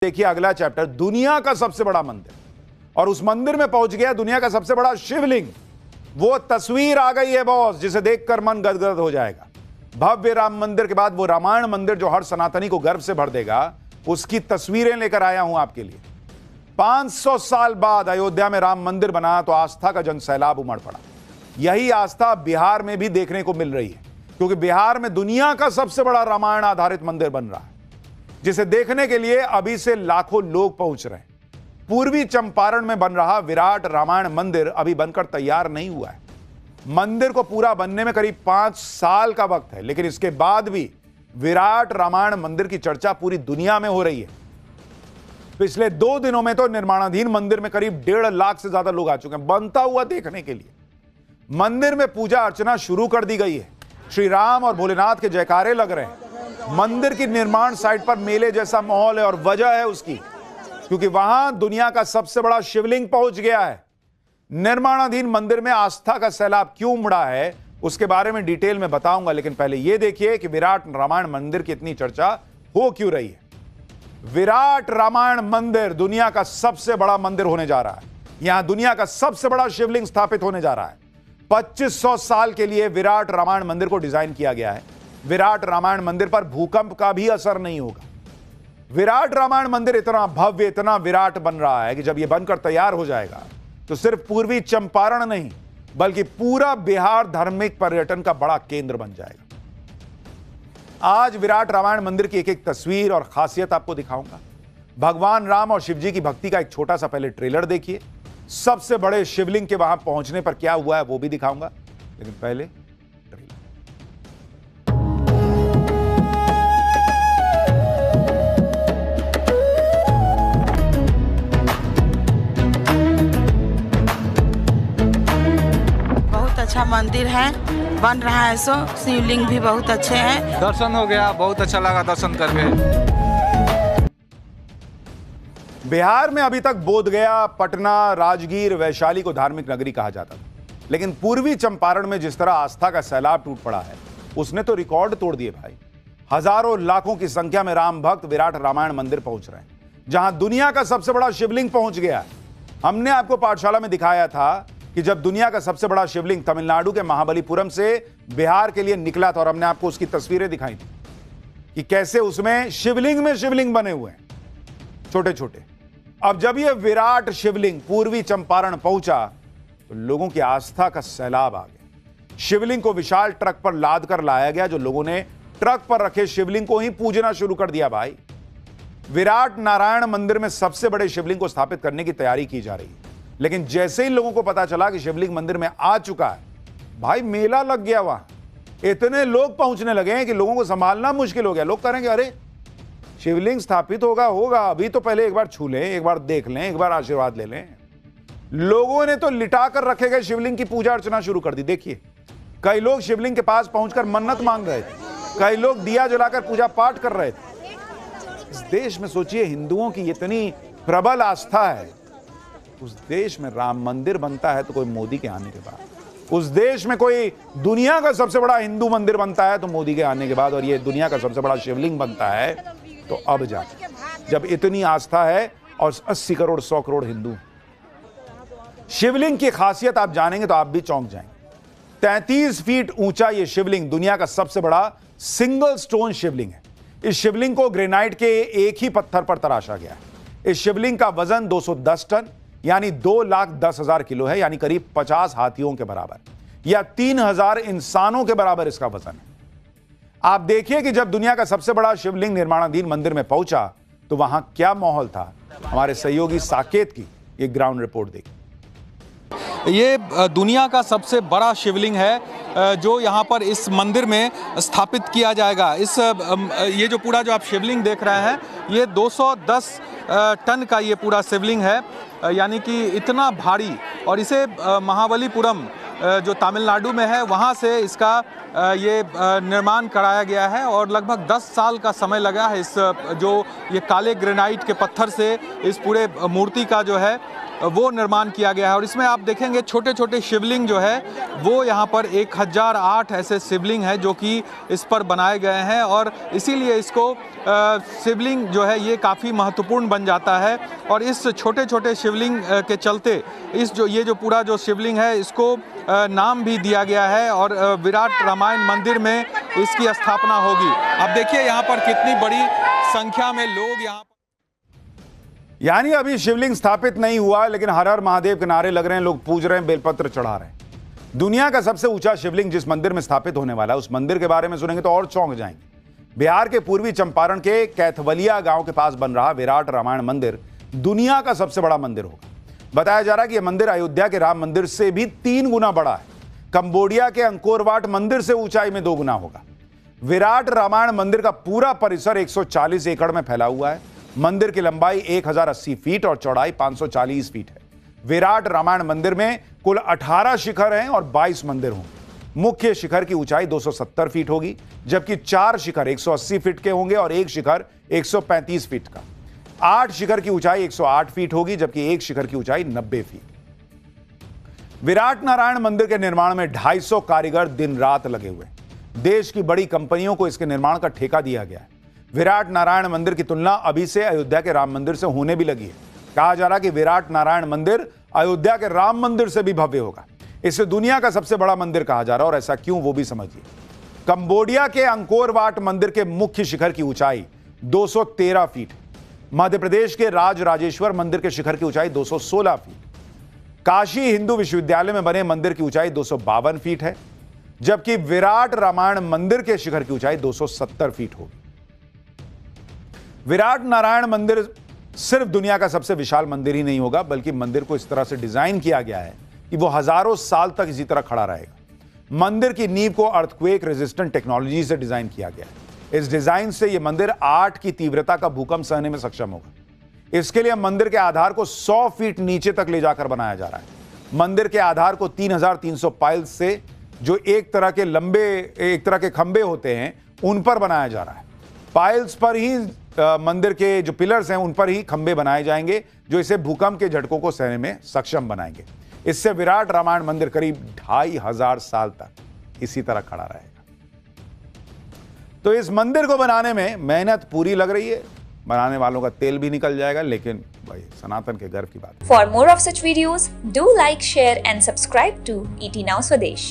देखिए अगला चैप्टर, दुनिया का सबसे बड़ा मंदिर, और उस मंदिर में पहुंच गया दुनिया का सबसे बड़ा शिवलिंग। वो तस्वीर आ गई है बॉस, जिसे देखकर मन गदगद हो जाएगा। भव्य राम मंदिर के बाद वो रामायण मंदिर जो हर सनातनी को गर्व से भर देगा, उसकी तस्वीरें लेकर आया हूं आपके लिए। 500 साल बाद अयोध्या में राम मंदिर बना तो आस्था का जनसैलाब उमड़ पड़ा। यही आस्था बिहार में भी देखने को मिल रही है, क्योंकि बिहार में दुनिया का सबसे बड़ा रामायण आधारित मंदिर बन रहा है, जिसे देखने के लिए अभी से लाखों लोग पहुंच रहे हैं। पूर्वी चंपारण में बन रहा विराट रामायण मंदिर अभी बनकर तैयार नहीं हुआ है। मंदिर को पूरा बनने में करीब 5 साल का वक्त है, लेकिन इसके बाद भी विराट रामायण मंदिर की चर्चा पूरी दुनिया में हो रही है। पिछले 2 दिनों में तो निर्माणाधीन मंदिर में करीब 1.5 लाख से ज्यादा लोग आ चुके हैं बनता हुआ देखने के लिए। मंदिर में पूजा अर्चना शुरू कर दी गई है। श्री राम और भोलेनाथ के जयकारे लग रहे हैं। मंदिर की निर्माण साइट पर मेले जैसा माहौल है, और वजह है उसकी, क्योंकि वहां दुनिया का सबसे बड़ा शिवलिंग पहुंच गया है। निर्माणाधीन मंदिर में आस्था का सैलाब क्यों उमड़ा है, उसके बारे में डिटेल में बताऊंगा, लेकिन पहले यह देखिए कि विराट रामायण मंदिर की इतनी चर्चा हो क्यों रही है। विराट रामायण मंदिर दुनिया का सबसे बड़ा मंदिर होने जा रहा है। यहां दुनिया का सबसे बड़ा शिवलिंग स्थापित होने जा रहा है। 2500 साल के लिए विराट रामायण मंदिर को डिजाइन किया गया है। विराट रामायण मंदिर पर भूकंप का भी असर नहीं होगा। विराट रामायण मंदिर इतना भव्य, इतना विराट बन रहा है कि जब यह बनकर तैयार हो जाएगा तो सिर्फ पूर्वी चंपारण नहीं, बल्कि पूरा बिहार धार्मिक पर्यटन का बड़ा केंद्र बन जाएगा। आज विराट रामायण मंदिर की एक-एक तस्वीर और खासियत आपको दिखाऊंगा। भगवान राम और शिवजी की भक्ति का एक छोटा सा पहले ट्रेलर देखिए। सबसे बड़े शिवलिंग के वहां पहुंचने पर क्या हुआ है वो भी दिखाऊंगा, लेकिन पहले ट्रेलर। बहुत अच्छा मंदिर है, बन रहा है। सो शिवलिंग भी बहुत अच्छे हैं। दर्शन हो गया, बहुत अच्छा लगा दर्शन करके। बिहार में अभी तक बोधगया, पटना, राजगीर, वैशाली को धार्मिक नगरी कहा जाता था, लेकिन पूर्वी चंपारण में जिस तरह आस्था का सैलाब टूट पड़ा है, उसने तो रिकॉर्ड तोड़ दिए भाई। हजारों लाखों की संख्या में राम भक्त विराट रामायण मंदिर पहुंच रहे हैं, जहां दुनिया का सबसे बड़ा शिवलिंग पहुंच गया है। हमने आपको पाठशाला में दिखाया था कि जब दुनिया का सबसे बड़ा शिवलिंग तमिलनाडु के महाबलीपुरम से बिहार के लिए निकला था, और हमने आपको उसकी तस्वीरें दिखाई थी कि कैसे उसमें शिवलिंग बने हुए हैं, छोटे छोटे। अब जब यह विराट शिवलिंग पूर्वी चंपारण पहुंचा तो लोगों की आस्था का सैलाब आ गया। शिवलिंग को विशाल ट्रक पर लाद कर लाया गया, जो लोगों ने ट्रक पर रखे शिवलिंग को ही पूजना शुरू कर दिया भाई। विराट नारायण मंदिर में सबसे बड़े शिवलिंग को स्थापित करने की तैयारी की जा रही है, लेकिन जैसे ही लोगों को पता चला कि शिवलिंग मंदिर में आ चुका है, भाई मेला लग गया। वहां इतने लोग पहुंचने लगे हैं कि लोगों को संभालना मुश्किल हो गया। लोग करेंगे अरे शिवलिंग स्थापित होगा, अभी तो पहले एक बार छू लें, एक बार देख लें, एक बार आशीर्वाद ले लें। लोगों ने तो लिटा कर रखे गए शिवलिंग की पूजा अर्चना शुरू कर दी। देखिए, कई लोग शिवलिंग के पास पहुंचकर मन्नत मांग रहे थे, कई लोग दिया जलाकर पूजा पाठ कर रहे थे। इस देश में सोचिए, हिंदुओं की इतनी प्रबल आस्था है, उस देश में राम मंदिर बनता है तो कोई मोदी के आने के बाद, उस देश में कोई दुनिया का सबसे बड़ा हिंदू मंदिर बनता है तो मोदी के आने के बाद, और ये दुनिया का सबसे बड़ा शिवलिंग बनता है तो अब जाके, जब इतनी आस्था है और 80 करोड़ 100 करोड़ हिंदू। शिवलिंग की खासियत आप जानेंगे तो आप भी चौंक जाएंगे। 33 फीट ऊंचा यह शिवलिंग दुनिया का सबसे बड़ा सिंगल स्टोन शिवलिंग है। इस शिवलिंग को ग्रेनाइट के एक ही पत्थर पर तराशा गया है। इस शिवलिंग का वजन 210 टन यानी 2,10,000 किलो है, यानी करीब 50 हाथियों के बराबर, या 3000 इंसानों के बराबर इसका वजन है। आप देखिए कि जब दुनिया का सबसे बड़ा शिवलिंग निर्माणाधीन मंदिर में पहुंचा तो वहां क्या माहौल था। हमारे सहयोगी साकेत की एक ग्राउंड रिपोर्ट देखिए। ये दुनिया का सबसे बड़ा शिवलिंग है जो यहाँ पर इस मंदिर में स्थापित किया जाएगा। ये जो पूरा जो आप शिवलिंग देख रहे हैं, ये 210 टन का ये पूरा शिवलिंग है, यानी कि इतना भारी। और इसे महाबलीपुरम जो तमिलनाडु में है, वहाँ से इसका ये निर्माण कराया गया है और लगभग 10 साल का समय लगा है इस जो ये काले ग्रेनाइट के पत्थर से इस पूरे मूर्ति का जो है वो निर्माण किया गया है। और इसमें आप देखेंगे छोटे छोटे शिवलिंग जो है वो यहाँ पर 1008 ऐसे शिवलिंग है जो कि इस पर बनाए गए हैं और इसीलिए इसको शिवलिंग जो है ये काफ़ी महत्वपूर्ण बन जाता है। और इस छोटे छोटे शिवलिंग के चलते ये जो पूरा जो शिवलिंग है इसको नाम भी दिया गया है और विराट रामायण मंदिर में इसकी स्थापना होगी। अब देखिए यहाँ पर कितनी बड़ी संख्या में लोग यहाँ यानी अभी शिवलिंग स्थापित नहीं हुआ, लेकिन हर हर महादेव के नारे लग रहे हैं, लोग पूज रहे हैं, बेलपत्र चढ़ा रहे हैं। दुनिया का सबसे ऊंचा शिवलिंग जिस मंदिर में स्थापित होने वाला है उस मंदिर के बारे में सुनेंगे तो और चौंक जाएंगे। बिहार के पूर्वी चंपारण के कैथवलिया गांव के पास बन रहा विराट रामायण मंदिर दुनिया का सबसे बड़ा मंदिर होगा। बताया जा रहा है कि यह मंदिर अयोध्या के राम मंदिर से भी 3 गुना बड़ा है। कंबोडिया के अंकोर वाट मंदिर से ऊंचाई में 2 गुना होगा। विराट रामायण मंदिर का पूरा परिसर 140 एकड़ में फैला हुआ है। मंदिर की लंबाई 1080 फीट और चौड़ाई 540 फीट है। विराट रामायण मंदिर में कुल 18 शिखर हैं और 22 मंदिर होंगे। मुख्य शिखर की ऊंचाई 270 फीट होगी, जबकि 4 शिखर 180 फीट के होंगे और 1 शिखर 135 फीट का। 8 शिखर की ऊंचाई 108 फीट होगी, जबकि 1 शिखर की ऊंचाई 90 फीट। विराट नारायण मंदिर के निर्माण में 250 कारीगर दिन रात लगे हुए हैं। देश की बड़ी कंपनियों को इसके निर्माण का ठेका दिया गया है। विराट नारायण मंदिर की तुलना अभी से अयोध्या के राम मंदिर से होने भी लगी है। कहा जा रहा है कि विराट नारायण मंदिर अयोध्या के राम मंदिर से भी भव्य होगा। इसे दुनिया का सबसे बड़ा मंदिर कहा जा रहा है और ऐसा क्यों वो भी समझिए। कंबोडिया के अंकोर वाट मंदिर के मुख्य शिखर की ऊंचाई 213 फीट है। मध्य प्रदेश के राजराजेश्वर मंदिर के शिखर की ऊंचाई 216 फीट। काशी हिंदू विश्वविद्यालय में बने मंदिर की ऊंचाई 252 फीट है, जबकि विराट रामायण मंदिर के शिखर की ऊंचाई 270 फीट होगी। विराट नारायण मंदिर सिर्फ दुनिया का सबसे विशाल मंदिर ही नहीं होगा, बल्कि मंदिर को इस तरह से डिजाइन किया गया है कि वो हजारों साल तक इसी तरह खड़ा रहेगा। मंदिर की नींव को अर्थक्वेक रेजिस्टेंट टेक्नोलॉजी से डिजाइन किया गया है। इस डिजाइन से यह मंदिर 8 की तीव्रता का भूकंप सहने में सक्षम होगा। इसके लिए मंदिर के आधार को 100 फीट नीचे तक ले जाकर बनाया जा रहा है। मंदिर के आधार को 3300 पाइल्स से, जो एक तरह के खंबे होते हैं, उन पर बनाया जा रहा है। पाइल्स पर ही मंदिर के जो पिलर्स हैं उन पर ही खंबे बनाए जाएंगे, जो इसे भूकंप के झटकों को सहने में सक्षम बनाएंगे। इससे विराट रामायण मंदिर करीब 2500 साल तक इसी तरह खड़ा रहेगा। तो इस मंदिर को बनाने में मेहनत पूरी लग रही है, बनाने वालों का तेल भी निकल जाएगा, लेकिन भाई सनातन के गर्व की बात है। For more of such videos, do like, share and subscribe to ET Now Swadesh.